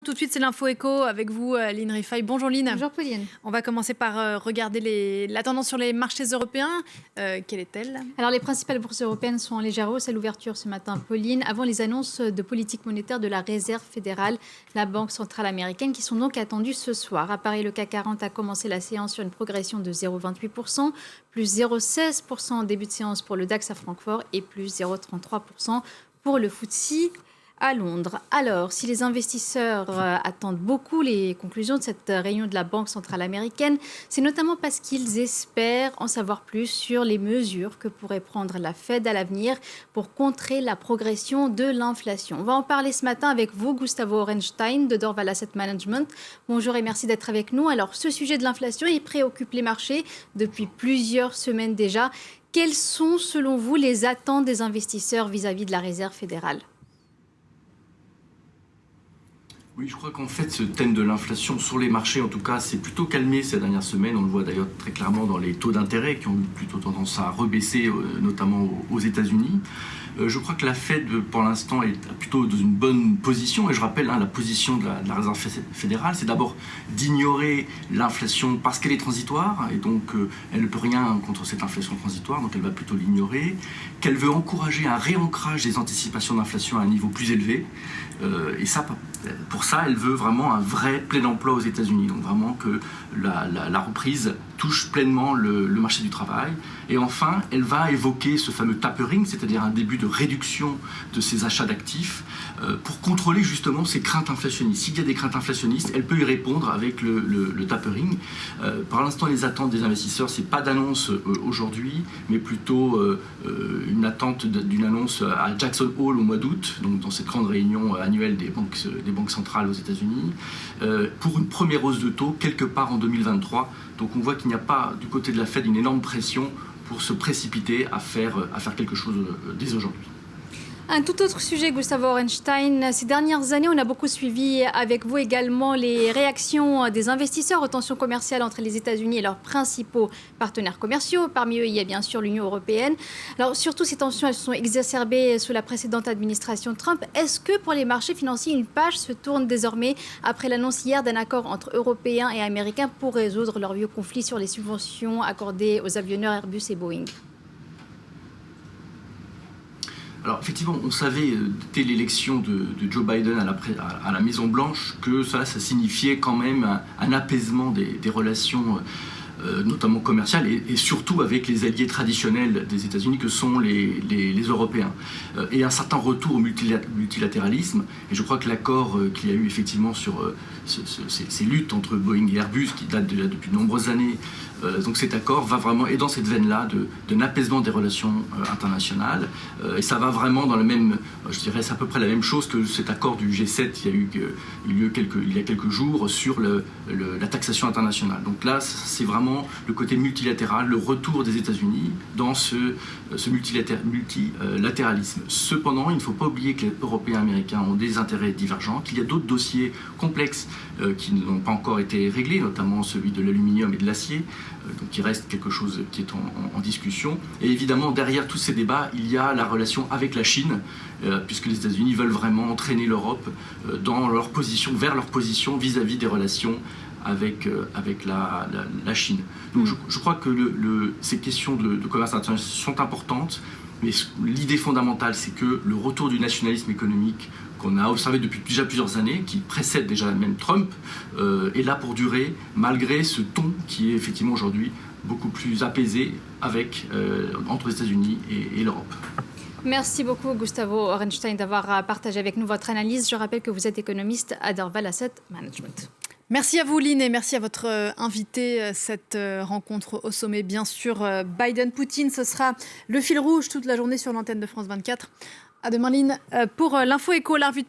Tout de suite, c'est l'info éco avec vous, Line Rifaille. Bonjour Line. Bonjour Pauline. On va commencer par regarder la tendance sur les marchés européens. Quelle est-elle? Alors les principales bourses européennes sont en légère hausse à l'ouverture ce matin, Pauline, avant les annonces de politique monétaire de la Réserve fédérale, la Banque centrale américaine, qui sont donc attendues ce soir. À Paris, le CAC 40 a commencé la séance sur une progression de 0,28%, plus 0,16% en début de séance pour le DAX à Francfort et plus 0,33% pour le FTSE à Londres. Alors, si les investisseurs attendent beaucoup les conclusions de cette réunion de la Banque centrale américaine, c'est notamment parce qu'ils espèrent en savoir plus sur les mesures que pourrait prendre la Fed à l'avenir pour contrer la progression de l'inflation. On va en parler ce matin avec vous, Gustavo Orenstein de Dorval Asset Management. Bonjour et merci d'être avec nous. Alors, ce sujet de l'inflation, il préoccupe les marchés depuis plusieurs semaines déjà. Quelles sont, selon vous, les attentes des investisseurs vis-à-vis de la Réserve fédérale ? Oui, je crois qu'en fait, ce thème de l'inflation sur les marchés, en tout cas, s'est plutôt calmé ces dernières semaines. On le voit d'ailleurs très clairement dans les taux d'intérêt qui ont eu plutôt tendance à rebaisser, notamment aux États-Unis. Je crois que la Fed, pour l'instant, est plutôt dans une bonne position. Et je rappelle, la position de la Réserve fédérale, c'est d'abord d'ignorer l'inflation parce qu'elle est transitoire. Et donc, elle ne peut rien contre cette inflation transitoire. Donc, elle va plutôt l'ignorer. Qu'elle veut encourager un réancrage des anticipations d'inflation à un niveau plus élevé. Et ça, pour ça, elle veut vraiment un vrai plein emploi aux États-Unis. Donc, vraiment que la reprise touche pleinement le marché du travail. Et enfin, elle va évoquer ce fameux tapering, c'est-à-dire un début de réduction de ses achats d'actifs pour contrôler justement ces craintes inflationnistes. S'il y a des craintes inflationnistes, elle peut y répondre avec le tapering. Pour l'instant, les attentes des investisseurs, c'est pas d'annonce aujourd'hui, mais plutôt une attente d'une annonce à Jackson Hole au mois d'août, donc dans cette grande réunion annuelle des banques centrales aux États-Unis, pour une première hausse de taux quelque part en 2023. Donc on voit qu'il n'y a pas du côté de la Fed une énorme pression pour se précipiter à faire quelque chose dès aujourd'hui. Un tout autre sujet, Gustavo Orenstein. Ces dernières années, on a beaucoup suivi avec vous également les réactions des investisseurs aux tensions commerciales entre les États-Unis et leurs principaux partenaires commerciaux. Parmi eux, il y a bien sûr l'Union européenne. Alors, surtout, ces tensions, elles se sont exacerbées sous la précédente administration Trump. Est-ce que pour les marchés financiers, une page se tourne désormais après l'annonce hier d'un accord entre Européens et Américains pour résoudre leur vieux conflit sur les subventions accordées aux avionneurs Airbus et Boeing ? Alors effectivement, on savait dès l'élection de Joe Biden à la Maison-Blanche que ça signifiait quand même un apaisement des relations, notamment commerciales, et surtout avec les alliés traditionnels des États-Unis que sont les Européens. Et un certain retour au multilatéralisme. Et je crois que l'accord qu'il y a eu effectivement sur ces luttes entre Boeing et Airbus, qui datent déjà depuis de nombreuses années, donc cet accord va vraiment, et dans cette veine-là, d'un apaisement des relations internationales. Et ça va vraiment dans la même, je dirais, c'est à peu près la même chose que cet accord du G7 qui a eu lieu il y a quelques jours sur la taxation internationale. Donc là, c'est vraiment le côté multilatéral, le retour des États-Unis dans ce multilatéralisme. Cependant, il ne faut pas oublier que les Européens et Américains ont des intérêts divergents, qu'il y a d'autres dossiers complexes qui n'ont pas encore été réglés, notamment celui de l'aluminium et de l'acier. Donc il reste quelque chose qui est en discussion. Et évidemment, derrière tous ces débats, il y a la relation avec la Chine, puisque les États-Unis veulent vraiment entraîner l'Europe dans leur position, vers leur position vis-à-vis des relations avec la Chine. Donc je crois que ces questions de commerce international sont importantes, mais l'idée fondamentale, c'est que le retour du nationalisme économique qu'on a observé depuis déjà plusieurs années, qui précède déjà même Trump, est là pour durer, malgré ce ton qui est effectivement aujourd'hui beaucoup plus apaisé entre les États-Unis et l'Europe. Merci beaucoup, Gustavo Orenstein, d'avoir partagé avec nous votre analyse. Je rappelle que vous êtes économiste à Dorval Asset Management. Merci à vous, Line, et merci à votre invité. Cette rencontre au sommet, bien sûr, Biden-Poutine, ce sera le fil rouge toute la journée sur l'antenne de France 24. À demain, Line, pour l'info éco, la revue de